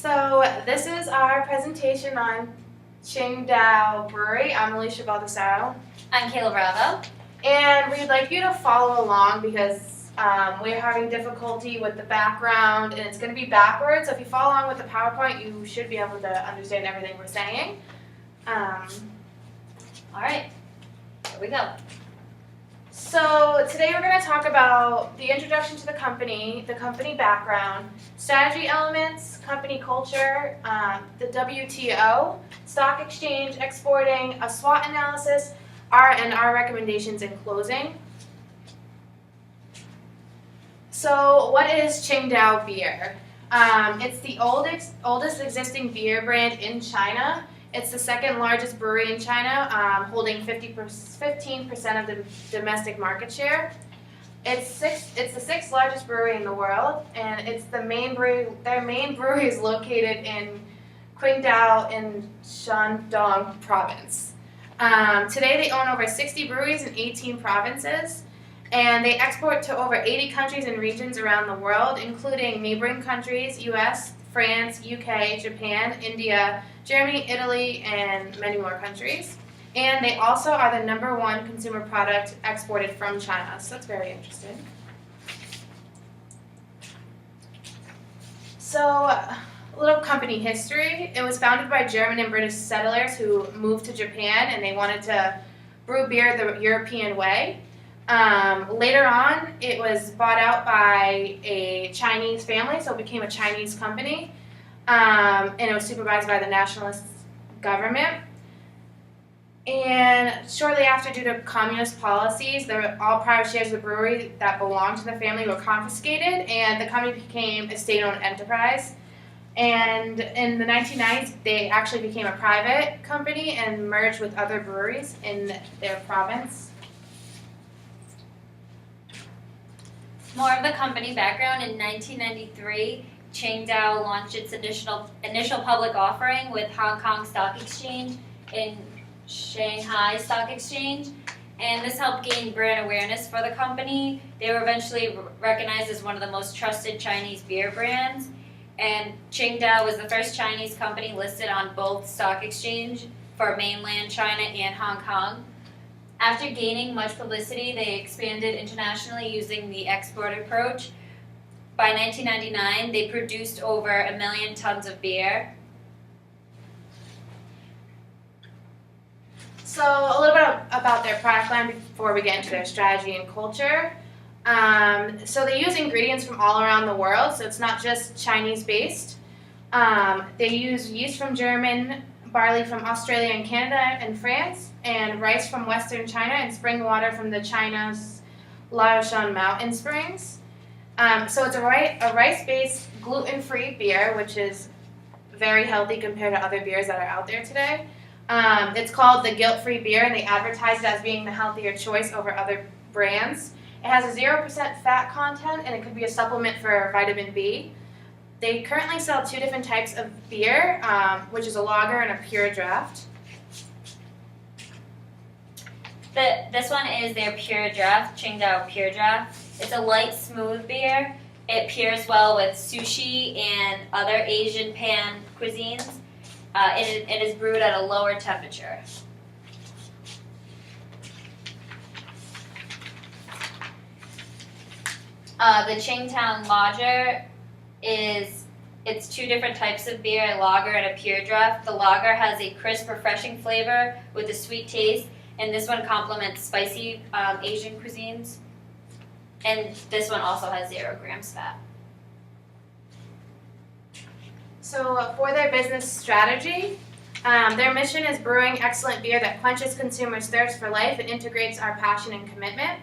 So this is our presentation on Qingdao Brewery. I'm Alicia Baldessaro. I'm Kayla Bravo. And we'd like you to follow along because we're having difficulty with the background and it's going to be backwards. So if you follow along with the PowerPoint, you should be able to understand everything we're saying. All right, here we go. So today we're going to talk about the introduction to the company background, strategy elements, company culture, the WTO, stock exchange, exporting, a SWOT analysis, our recommendations in closing. So what is Qingdao beer? It's the oldest existing beer brand in China. It's the second largest brewery in China, holding 15% of the domestic market share. It's the sixth largest brewery in the world, and it's the main brewery. Their main brewery is located in Qingdao in Shandong province. Today they own over 60 breweries in 18 provinces, and they export to over 80 countries and regions around the world, including neighboring countries, US, France, UK, Japan, India, Germany, Italy, and many more countries. And they also are the #1 consumer product exported from China, so that's very interesting. So, a little company history. It was founded by German and British settlers who moved to Japan and they wanted to brew beer the European way. Later on, it was bought out by a Chinese family, so it became a Chinese company, and it was supervised by the nationalist government. And shortly after, due to communist policies, all private shares of the brewery that belonged to the family were confiscated, and the company became a state-owned enterprise. And in the 1990s, they actually became a private company and merged with other breweries in their province. More of the company background. In 1993, Qingdao launched its initial public offering with Hong Kong Stock Exchange and Shanghai Stock Exchange, and this helped gain brand awareness for the company. They were eventually recognized as one of the most trusted Chinese beer brands, and Qingdao was the first Chinese company listed on both stock exchange for mainland China and Hong Kong. After gaining much publicity, they expanded internationally using the export approach. By 1999, they produced over 1 million tons of beer. So a little bit about their product line before we get into their strategy and culture. So they use ingredients from all around the world, so it's not just Chinese-based. They use yeast from Germany, barley from Australia and Canada and France, and rice from Western China, and spring water from the China's Laoshan mountain springs. So it's a rice-based, gluten-free beer, which is very healthy compared to other beers that are out there today. It's called the guilt-free beer, and they advertise it as being the healthier choice over other brands. It has a 0% fat content, and it could be a supplement for vitamin B. They currently sell 2 different types of beer, which is a lager and a pure draft. This one is their pure draft, Qingdao Pure Draft. It's a light, smooth beer. It pairs well with sushi and other Asian pan cuisines. It is brewed at a lower temperature. The Qingdao Lager it's 2 different types of beer, a lager and a pure draft. The lager has a crisp, refreshing flavor with a sweet taste, and this one complements spicy Asian cuisines. And this one also has 0 grams fat. So for their business strategy, their mission is brewing excellent beer that quenches consumers' thirst for life and integrates our passion and commitment.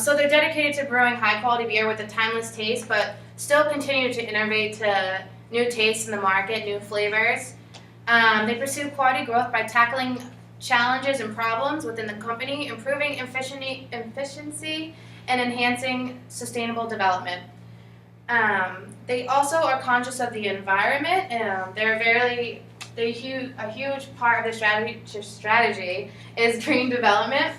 So they're dedicated to brewing high-quality beer with a timeless taste, but still continue to innovate to new tastes in the market, new flavors. They pursue quality growth by tackling challenges and problems within the company, improving efficiency, and enhancing sustainable development. They also are conscious of the environment. A huge part of the strategy is green development.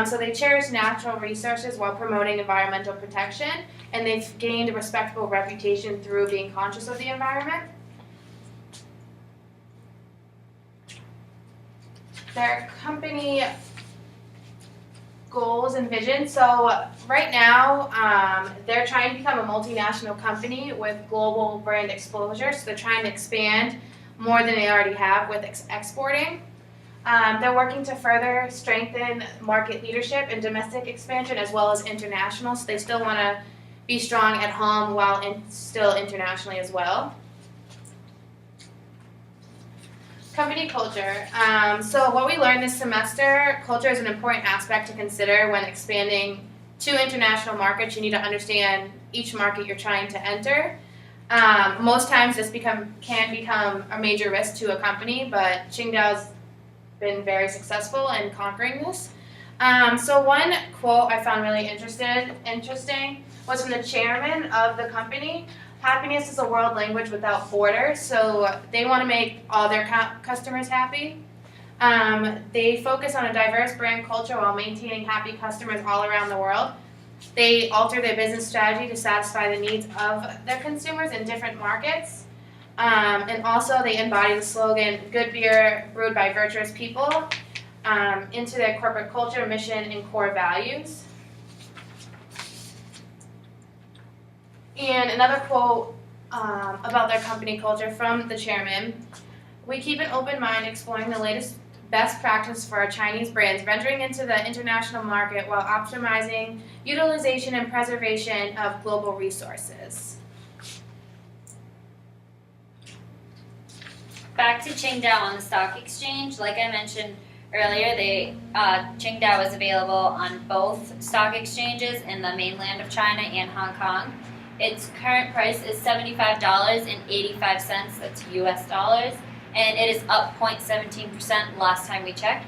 So they cherish natural resources while promoting environmental protection, and they've gained a respectable reputation through being conscious of the environment. their company goals and vision. So right now, they're trying to become a multinational company with global brand exposure. So they're trying to expand more than they already have with exporting. They're working to further strengthen market leadership and domestic expansion as well as international. So they still want to be strong at home while still internationally as well. Company culture. So what we learned this semester, culture is an important aspect to consider when expanding to international markets. You need to understand each market you're trying to enter. Most times this can become a major risk to a company, but Qingdao's been very successful in conquering this. So one quote I found really interesting was from the chairman of the company. Happiness is a world language without borders, so they want to make all their customers happy. They focus on a diverse brand culture while maintaining happy customers all around the world. They alter their business strategy to satisfy the needs of their consumers in different markets. And also they embody the slogan, good beer brewed by virtuous people, into their corporate culture, mission, and core values. And another quote about their company culture from the chairman, we keep an open mind exploring the latest best practice for our Chinese brands, venturing into the international market while optimizing utilization and preservation of global resources. Back to Qingdao on the stock exchange. Like I mentioned earlier, Qingdao is available on both stock exchanges in the mainland of China and Hong Kong. Its current price is $75.85, that's US dollars, and it is up 0.17% last time we checked.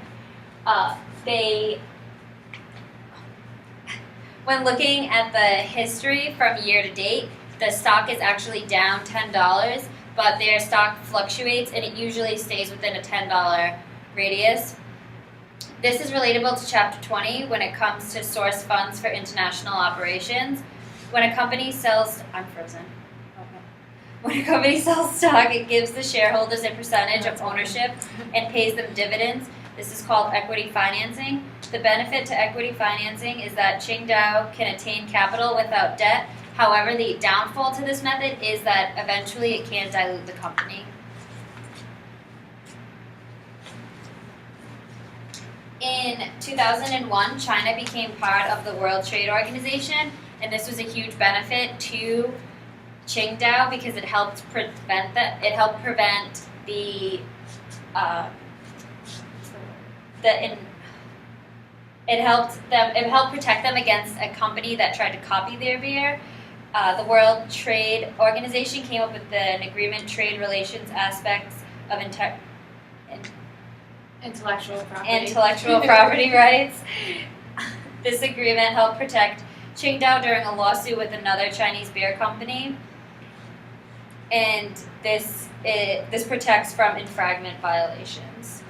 When looking at the history from year to date, the stock is actually down $10, but their stock fluctuates and it usually stays within a $10 radius. This is relatable to Chapter 20 when it comes to source funds for international operations. When a company sells, When a company sells stock, it gives the shareholders a percentage of ownership and pays them dividends. This is called equity financing. The benefit to equity financing is that Qingdao can attain capital without debt. However, the downfall to this method is that eventually it can dilute the company. In 2001, China became part of the World Trade Organization, and this was a huge benefit to Qingdao because it helped prevent it helped protect them against a company that tried to copy their beer. The World Trade Organization came up with an agreement, trade relations aspects of Intellectual property rights. This agreement helped protect Qingdao during a lawsuit with another Chinese beer company, and this protects from infringement violations.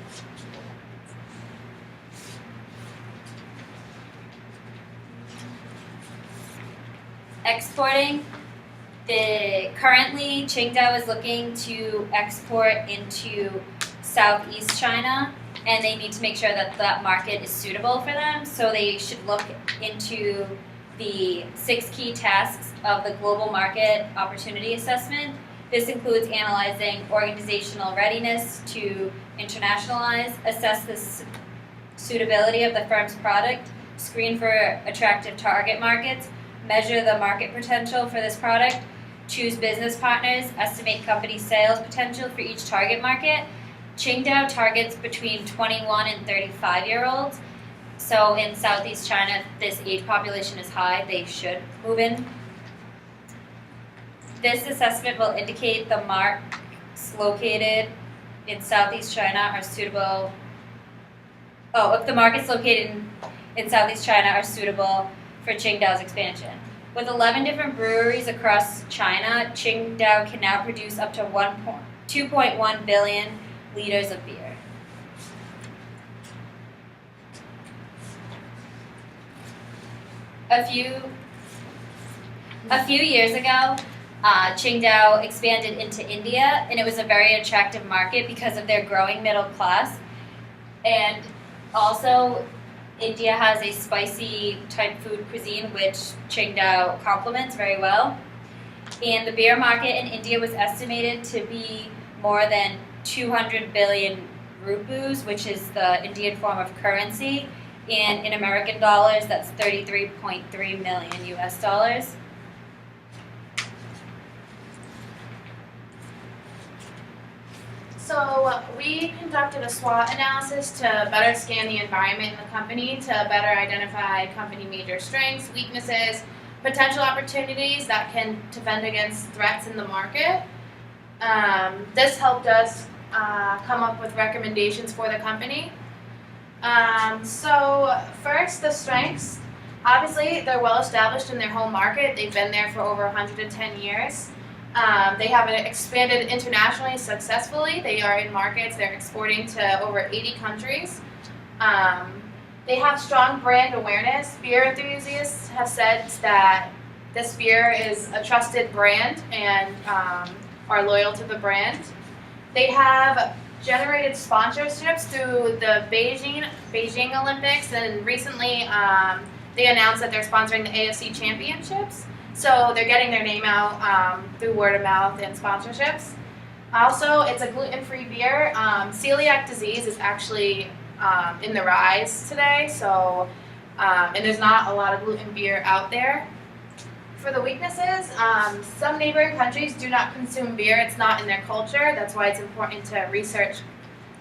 Exporting. Currently, Qingdao is looking to export into Southeast China, and they need to make sure that that market is suitable for them. So they should look into the 6 key tasks of the Global Market Opportunity Assessment. This includes analyzing organizational readiness to internationalize, assess the suitability of the firm's product, screen for attractive target markets, measure the market potential for this product, choose business partners, estimate company sales potential for each target market. Qingdao targets between 21 and 35-year-olds. So in Southeast China, this age population is high. They should move in. This assessment will indicate the markets located in Southeast China are suitable. If the markets located in Southeast China are suitable for Qingdao's expansion. With 11 different breweries across China, Qingdao can now produce up to 2.1 billion liters of beer. A few years ago, Qingdao expanded into India, and it was a very attractive market because of their growing middle class. And also, India has a spicy type food cuisine, which Qingdao complements very well. And the beer market in India was estimated to be more than 200 billion rupees, which is the Indian form of currency. And in American dollars, that's 33.3 million US dollars. So we conducted a SWOT analysis to better scan the environment in the company to better identify company major strengths, weaknesses, potential opportunities that can defend against threats in the market. This helped us come up with recommendations for the company. So first, the strengths. Obviously, they're well established in their home market. They've been there for over 110 years. They have expanded internationally successfully. They are in markets, they're exporting to over 80 countries. They have strong brand awareness. Beer enthusiasts have said that this beer is a trusted brand and are loyal to the brand. They have generated sponsorships through the Beijing Olympics, and recently they announced that they're sponsoring the AFC Championships. So they're getting their name out through word of mouth and sponsorships. Also, it's a gluten-free beer. Celiac disease is actually in the rise today, so and there's not a lot of gluten beer out there. For the weaknesses, some neighboring countries do not consume beer. It's not in their culture. That's why it's important to research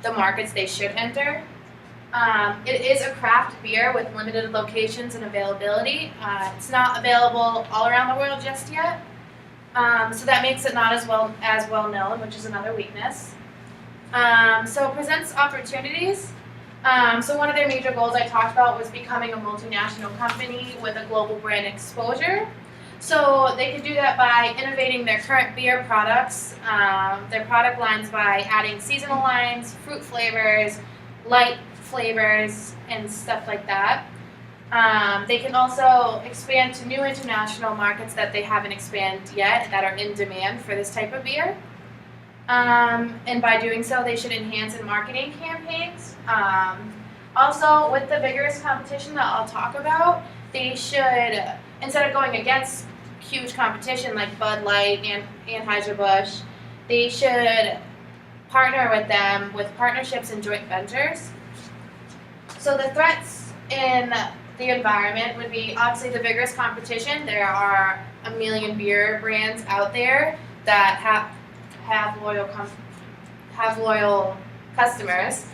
the markets they should enter. It is a craft beer with limited locations and availability. It's not available all around the world just yet, so that makes it not as well known, which is another weakness. So it presents opportunities. So one of their major goals I talked about was becoming a multinational company with a global brand exposure. So they could do that by innovating their current beer products, their product lines by adding seasonal lines, fruit flavors, light flavors, and stuff like that. They can also expand to new international markets that they haven't expanded yet that are in demand for this type of beer. And by doing so, they should enhance in marketing campaigns. Also, with the vigorous competition that I'll talk about, they should, instead of going against huge competition like Bud Light and Anheuser-Busch, they should partner with them with partnerships and joint ventures. So the threats in the environment would be obviously the vigorous competition. There are a million beer brands out there that have loyal customers.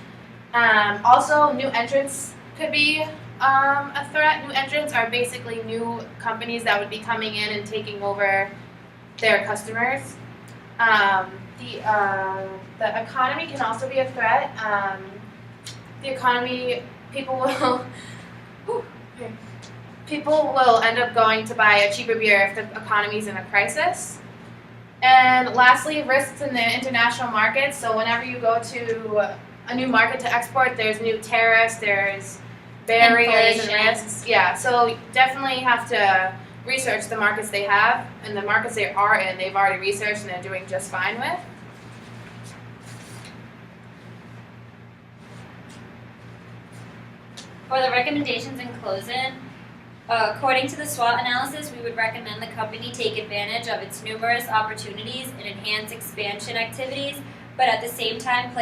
Also, new entrants could be a threat. New entrants are basically new companies that would be coming in and taking over their customers. The economy can also be a threat. The economy, people will end up going to buy a cheaper beer if the economy is in a crisis. And lastly, risks in the international market. So whenever you go to a new market to export, there's new tariffs, there's barriers and risks. Yeah, so definitely have to research the markets they have, and the markets they are in, they've already researched and they're doing just fine with. For the recommendations in closing, according to the SWOT analysis, we would recommend the company take advantage of its numerous opportunities and enhance expansion activities, but at the same time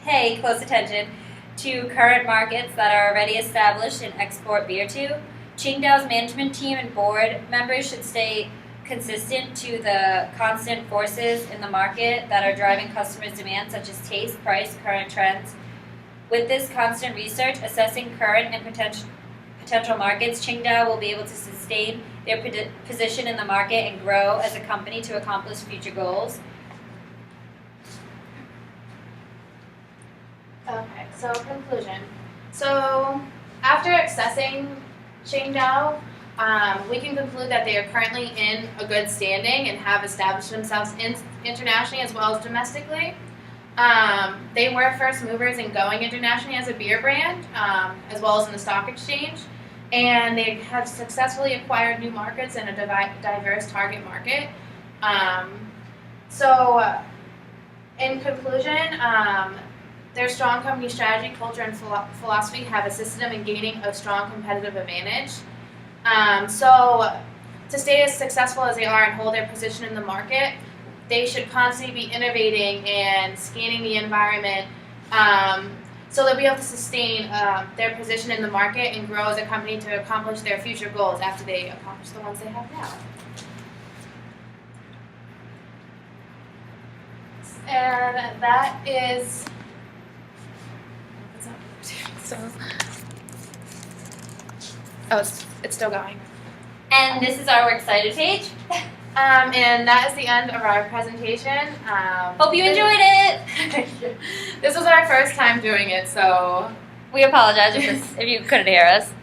pay close attention to current markets that are already established and export beer to. Qingdao's management team and board members should stay consistent to the constant forces in the market that are driving customers' demand, such as taste, price, current trends. With this constant research, assessing current and potential markets, Qingdao will be able to sustain their position in the market and grow as a company to accomplish future goals. Okay, so conclusion. So after assessing Qingdao, we can conclude that they are currently in a good standing and have established themselves internationally as well as domestically. They were first movers in going internationally as a beer brand, as well as in the stock exchange, and they have successfully acquired new markets and a diverse target market. So, in conclusion, their strong company strategy, culture, and philosophy have assisted them in gaining a strong competitive advantage. So to stay as successful as they are and hold their position in the market, they should constantly be innovating and scanning the environment so they'll be able to sustain their position in the market and grow as a company to accomplish their future goals after they accomplish the ones they have now. And that is. So, it's still going. And this is our Excited page. And that is the end of our presentation. Hope you enjoyed it. This was our first time doing it, so We apologize if you couldn't hear us.